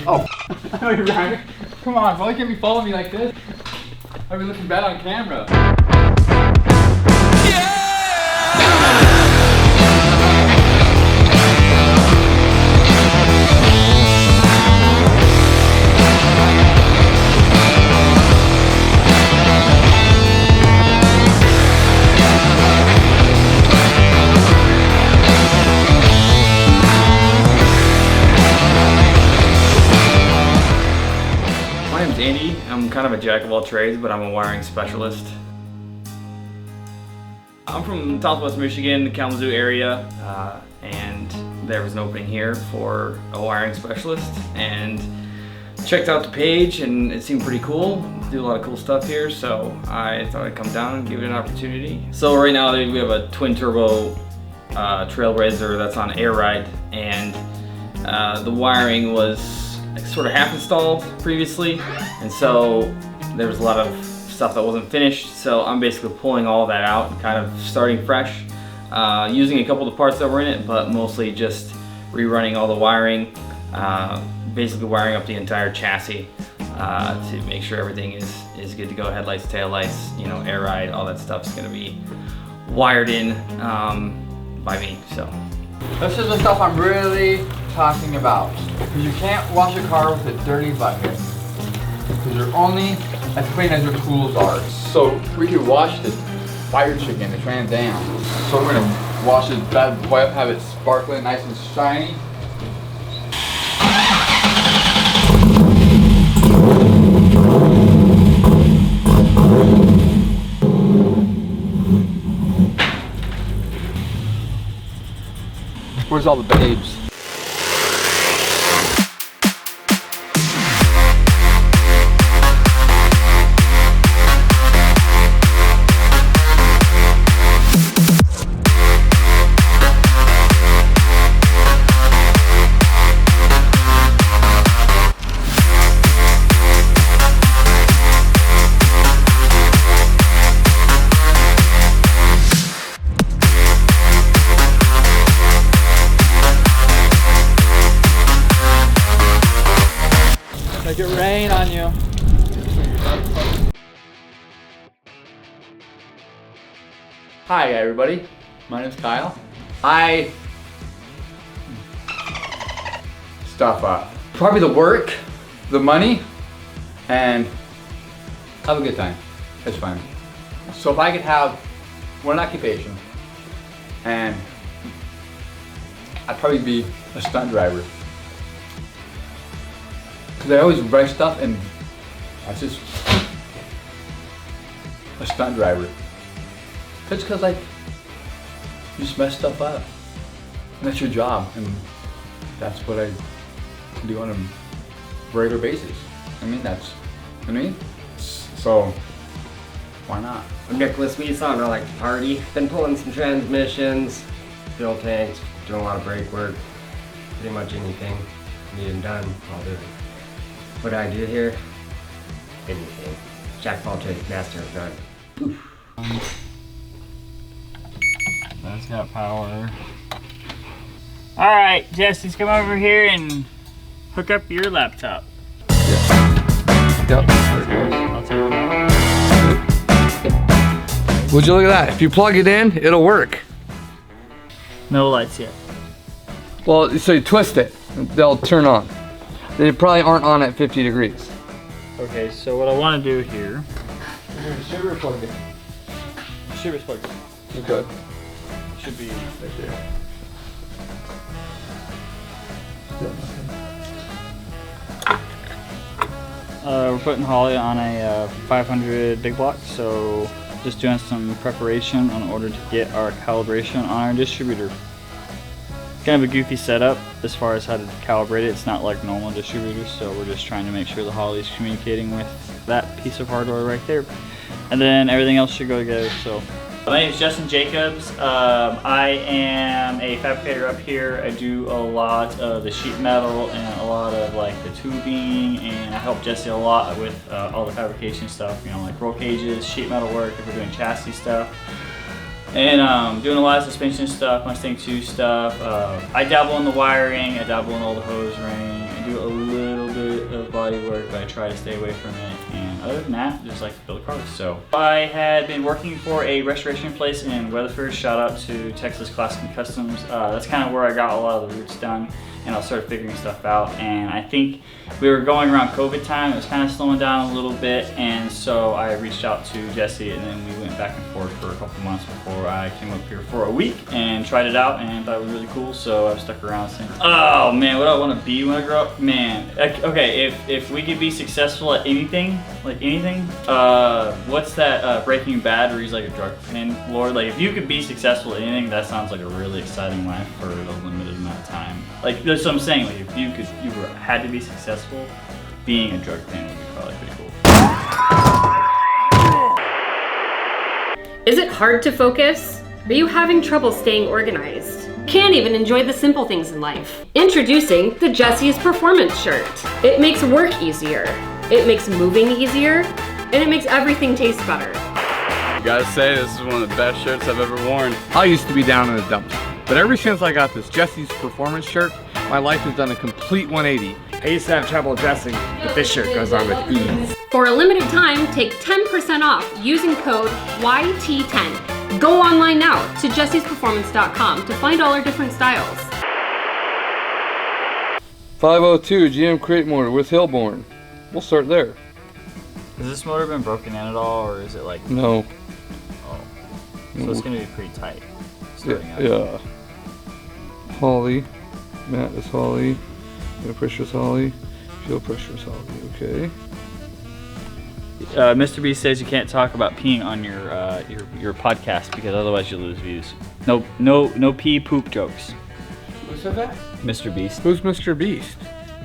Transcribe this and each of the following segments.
Oh. I know you're right. Come on, bro. You can't be following me like this. I'll be looking bad on camera. Yeah! Andy. I'm kind of a jack of all trades, but I'm a wiring specialist. I'm from Southwest Michigan, the Kalamazoo area, and there was an opening here for a wiring specialist, and checked out the page and it seemed pretty cool. Do a lot of cool stuff here, so I thought I'd come down and give it an opportunity. So right now we have a twin turbo Trailblazer that's on air ride, and the wiring was sort of half installed previously, and so there was a lot of stuff that wasn't finished, so I'm basically pulling all that out and kind of starting fresh, using a couple of the parts that were in it, but mostly just rerunning all the wiring, basically wiring up the entire chassis to make sure everything is good to go. Headlights, taillights, you know, air ride, all that stuff is going to be wired in by me. So this is the stuff I'm really talking about. Because you can't wash a car with a dirty bucket. Because you're only as clean as your tools are. So we could wash this fire chicken, the Trans Am. So we're gonna wash this bad boy up, have it sparkling, nice and shiny. Where's all the babes? Make it rain on you. Hi everybody, my name's Kyle. I stuff up. Probably the work, the money, and have a good time. It's fun. So if I could have one occupation, and I'd probably be a stunt driver. Because I always write stuff and I was just a stunt driver. It's because like you just mess stuff up. And that's your job, and that's what I do on a regular basis. I mean, so why not? I'm Nicholas Weeson. I like to party. Been pulling some transmissions, fuel tanks, doing a lot of brake work. Pretty much anything needed done, I'll do it. What do I do here? Anything. Jack of all trades, master of none. Poof. That's got power. Alright, Jesse's come over here and hook up your laptop. Yep. I'll take it out. Would you look at that? If you plug it in, it'll work. No lights yet. Well, so you twist it, they'll turn on. They probably aren't on at 50 degrees. Okay, so what I want to do here. Sugar plug in. Sugar's plugged in. You're good. Should be Right there. We're putting Holley on a 500 big block, so just doing some preparation in order to get our calibration on our distributor. Kind of a goofy setup as far as how to calibrate it. It's not like normal distributors, so we're just trying to make sure the Holley is communicating with that piece of hardware right there, and then everything else should go together. So my name is Justin Jacobs. I am a fabricator up here. I do a lot of the sheet metal and a lot of like the tubing, and I help Jessie a lot with all the fabrication stuff, you know, like roll cages, sheet metal work, if we're doing chassis stuff. And doing a lot of suspension stuff, Mustang 2 stuff. I dabble in the wiring, I dabble in all the hose ring, I do a little bit of body work, but I try to stay away from it. And other than that, just like to build cars. So I had been working for a restoration place in Weatherford. Shout out to Texas Classic and Customs. That's kind of where I got a lot of the roots done, and I started figuring stuff out. And I think we were going around COVID time. It was kind of slowing down a little bit, and so I reached out to Jessie, and then we went back and forth for a couple months before I came up here for a week and tried it out and thought it was really cool. So I've stuck around since. Oh man, what do I want to be when I grow up? Man, okay, if we could be successful at anything, like anything, what's that Breaking Bad where he's like a drug pen lord? Like if you could be successful at anything, that sounds like a really exciting life for a limited amount of time. Like that's what I'm saying. Like if you had to be successful, being a drug pen would be probably pretty cool. Is it hard to focus? Are you having trouble staying organized? Can't even enjoy the simple things in life? Introducing the Jessie's Performance shirt. It makes work easier, it makes moving easier, and it makes everything taste better. Gotta say, this is one of the best shirts I've ever worn. I used to be down in the dumps, but ever since I got this Jessie's Performance shirt, my life has done a complete 180. I used to have trouble dressing, but this shirt goes on with ease. For a limited time, take 10% off using code YT10. Go online now to jessiesperformance.com to find all our different styles. 502 GM crate motor with Hillborn. We'll start there. Has this motor been broken in at all, or is it like? No. Oh, so it's gonna be pretty tight. Starting out. Yeah. Holley. Mat is Holley. Air pressure is Holley. Fuel pressure is Holley. Okay. Mr. B says you can't talk about peeing on your podcast because otherwise you'll lose views. No pee poop jokes. Who said that? Mr. Beast. Who's Mr. Beast?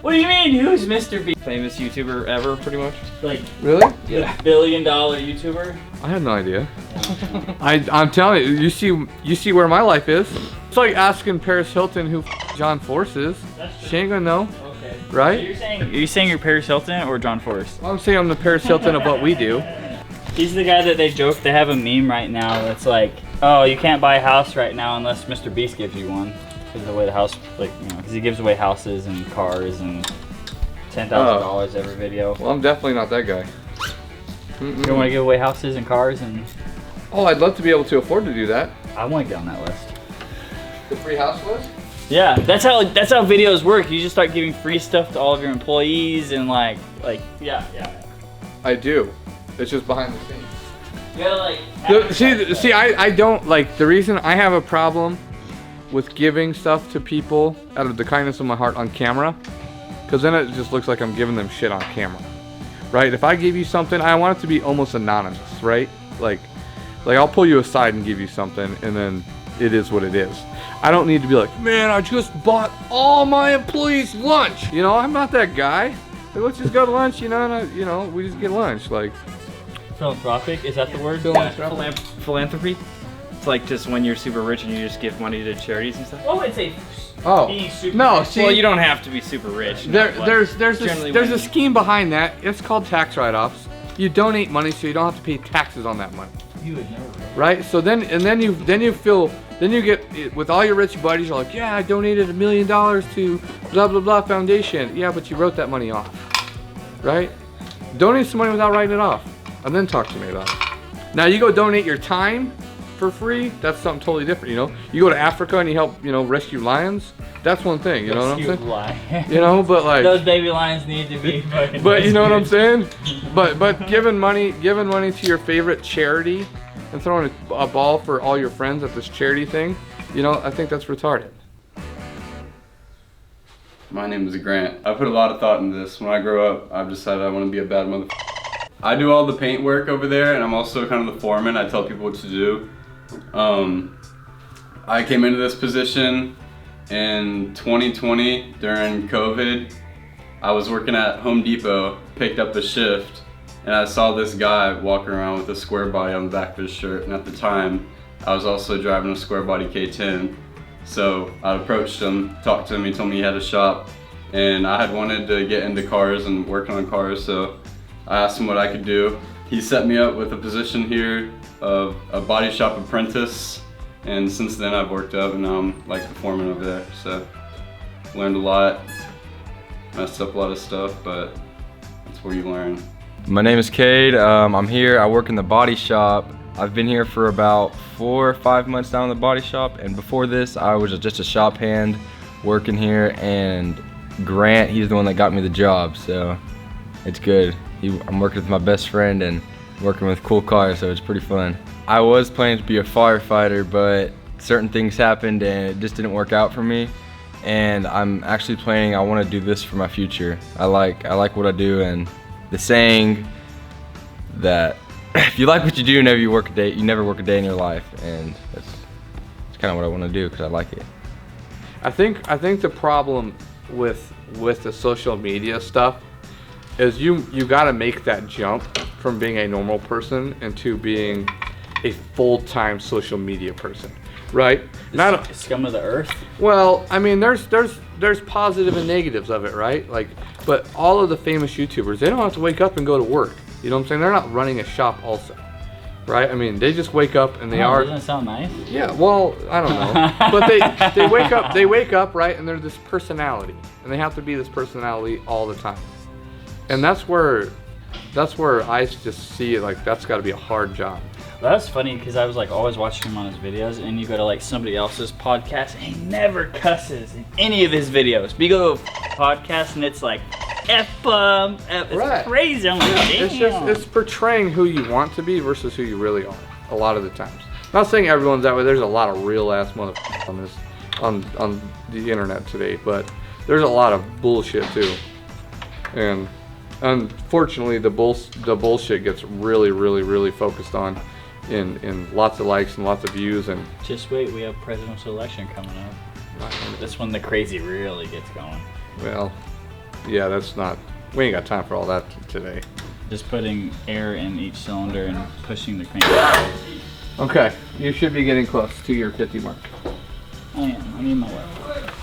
What do you mean? Who's Mr. Beast? Famous YouTuber ever, pretty much. Like Really? yeah. $1 billion YouTuber. I had no idea. I'm telling you, you see where my life is. It's like asking Paris Hilton who John Force is. She ain't gonna know. Okay. Right? So are you saying you're Paris Hilton or John Forrest? I'm saying I'm the Paris Hilton of what we do. He's the guy that they joke. They have a meme right now that's like, oh, you can't buy a house right now unless Mr. Beast gives you one. Because of the way the house, like, you know, because he gives away houses and cars and $10,000 every video. Well, I'm definitely not that guy. You don't want to give away houses and cars and? Oh, I'd love to be able to afford to do that. I want to get on that list. The free house list? Yeah, that's how videos work. You just start giving free stuff to all of your employees and like yeah. I do. It's just behind the scenes. You gotta like. See, I don't like the reason I have a problem with giving stuff to people out of the kindness of my heart on camera, because then it just looks like I'm giving them shit on camera, right? If I give you something, I want it to be almost anonymous, right? Like I'll pull you aside and give you something, and then it is what it is. I don't need to be like, man, I just bought all my employees lunch. You know, I'm not that guy. Like, let's just go to lunch, you know, and we just get lunch, like. Philanthropic, is that the word? Philanthropy. It's like just when you're super rich and you just give money to charities and stuff. Oh, it's a. Oh, being super no, rich. see, Well, you don't have to be super rich. there's a scheme behind that. It's called tax write-offs. You donate money so you don't have to pay taxes on that money. You would know, right? So then you get with all your rich buddies. You're like, yeah, I donated $1 million to blah blah blah foundation. Yeah, but you wrote that money off, right? Donate some money without writing it off, and then talk to me about it. Now you go donate your time for free. That's something totally different. You know, you go to Africa and you help, rescue lions. That's one thing. You know what I'm saying? Lion. But like those baby lions need to be fucking. But you know what I'm saying? But giving money to your favorite charity and throwing a ball for all your friends at this charity thing, I think that's retarded. My name is Grant. I put a lot of thought into this. When I grow up, I've decided I want to be a bad motherfucker. I do all the paint work over there, and I'm also kind of the foreman. I tell people what to do. I came into this position in 2020 during COVID. I was working at Home Depot, picked up a shift, and I saw this guy walking around with a square body on the back of his shirt. And at the time, I was also driving a square body K10. So I approached him, talked to him, he told me he had a shop, and I had wanted to get into cars and working on cars, so I asked him what I could do. he set me up with a position here of a body shop apprentice, and since then I've worked up and now I'm like the foreman over there. So learned a lot, messed up a lot of stuff, but that's where you learn. My name is Cade. I'm here. I work in the body shop. I've been here for about 4 or 5 months now in the body shop, and before this I was just a shop hand working here, and Grant, he's the one that got me the job, so it's good. I'm working with my best friend and working with cool cars, so it's pretty fun. I was planning to be a firefighter, but certain things happened and it just didn't work out for me. And I'm actually planning, I want to do this for my future. I like what I do, and the saying that if you like what you do, you never work a day in your life, and that's kind of what I want to do because I like it. I think the problem with the social media stuff is you got to make that jump from being a normal person into being a full-time social media person, right? Not a scum of the earth. Well, I mean, there's positive and negatives of it, right? Like, but all of the famous YouTubers, they don't have to wake up and go to work. You know what I'm saying? They're not running a shop also, right? I mean, they just wake up and they are. Doesn't it sound nice? Yeah, well, I don't know, but they wake up, right? And they're this personality, and they have to be this personality all the time, and that's where I just see it, like that's got to be a hard job. That's funny because I was like always watching him on his videos, and you go to like somebody else's podcast and he never cusses in any of his videos. But you go to a podcast and it's like F-bomb, it's right. Crazy. I'm like, damn. It's portraying who you want to be versus who you really are a lot of the times. Not saying everyone's that way. There's a lot of real ass motherfuckers on the internet today, but there's a lot of bullshit too. And unfortunately, the bullshit gets really focused on in lots of likes and lots of views. And just wait, we have presidential election coming up. That's when the crazy really gets going. Well, yeah, we ain't got time for all that today. Just putting air in each cylinder and pushing the crank. Okay, you should be getting close to your 50 mark. I am. I need my work.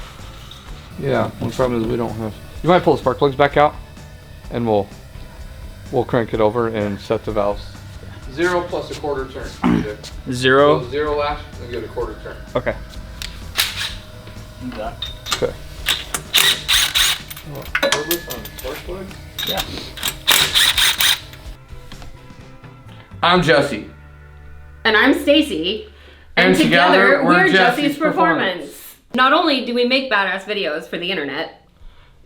Yeah, the problem is we don't have. You might pull the spark plugs back out, and we'll crank it over and set the valves. 0 plus a quarter turn. 0. So 0 lash and get a quarter turn. Okay. Okay. Cordless on spark plugs? Yeah. I'm Jesse. And I'm Stacy. And together we're Jessie's Jessie's Performance. Not only do we make badass videos for the internet,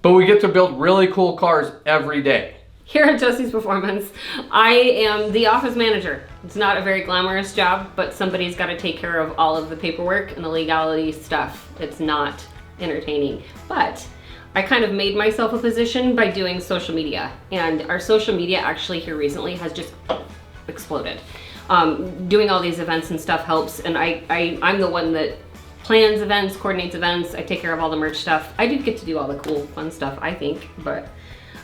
but we get to build really cool cars every day. here at Jessie's Performance, I am the office manager. It's not a very glamorous job, but somebody's got to take care of all of the paperwork and the legality stuff. It's not entertaining, but I kind of made myself a position by doing social media, and our social media actually here recently has just exploded. Doing all these events and stuff helps, and I'm the one that plans events, coordinates events, I take care of all the merch stuff. I do get to do all the cool, fun stuff, I think, but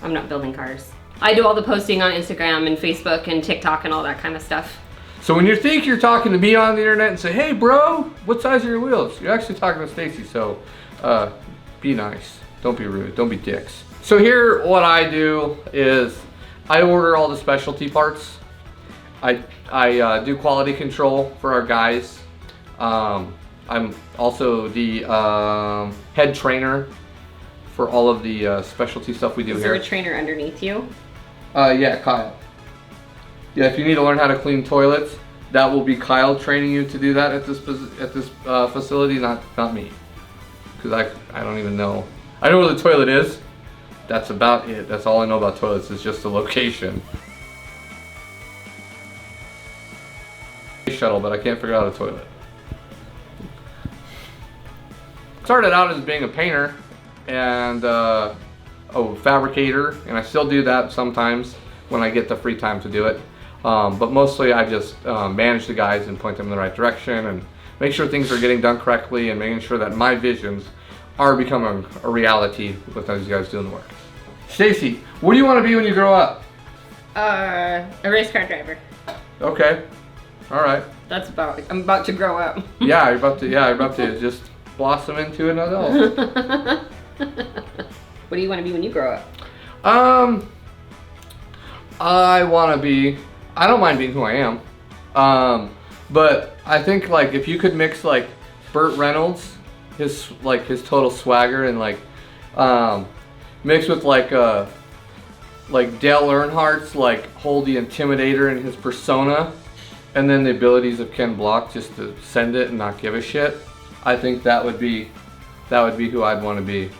I'm not building cars. I do all the posting on Instagram and Facebook and TikTok and all that kind of stuff. So when you think you're talking to me on the internet and say, hey bro, what size are your wheels? You're actually talking to Stacy, so be nice. Don't be rude, don't be dicks. So here, what I do is I order all the specialty parts. I do quality control for our guys. I'm also the head trainer for all of the specialty stuff we do here. Is there a trainer underneath you? Yeah, Kyle. Yeah, if you need to learn how to clean toilets, that will be Kyle training you to do that at this facility, not me. Because I don't even know. I know where the toilet is. That's about it. That's all I know about toilets, is just the location. Shuttle, but I can't figure out a toilet. Started out as being a painter and a fabricator, and I still do that sometimes when I get the free time to do it. But mostly I just manage the guys and point them in the right direction and make sure things are getting done correctly and making sure that my visions are becoming a reality with those guys doing the work. Stacy, what do you want to be when you grow up? A race car driver. Okay. All right. I'm about to grow up. Yeah, you're about to just blossom into an adult. What do you want to be when you grow up? I want to be I don't mind being who I am. But I think like if you could mix like Burt Reynolds, his total swagger, and like mix with like Dale Earnhardt's like whole the Intimidator and his persona, and then the abilities of Ken Block just to send it and not give a shit. I think that would be who I'd want to be.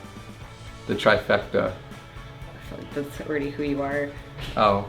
The trifecta. I feel like that's already who you are. Oh.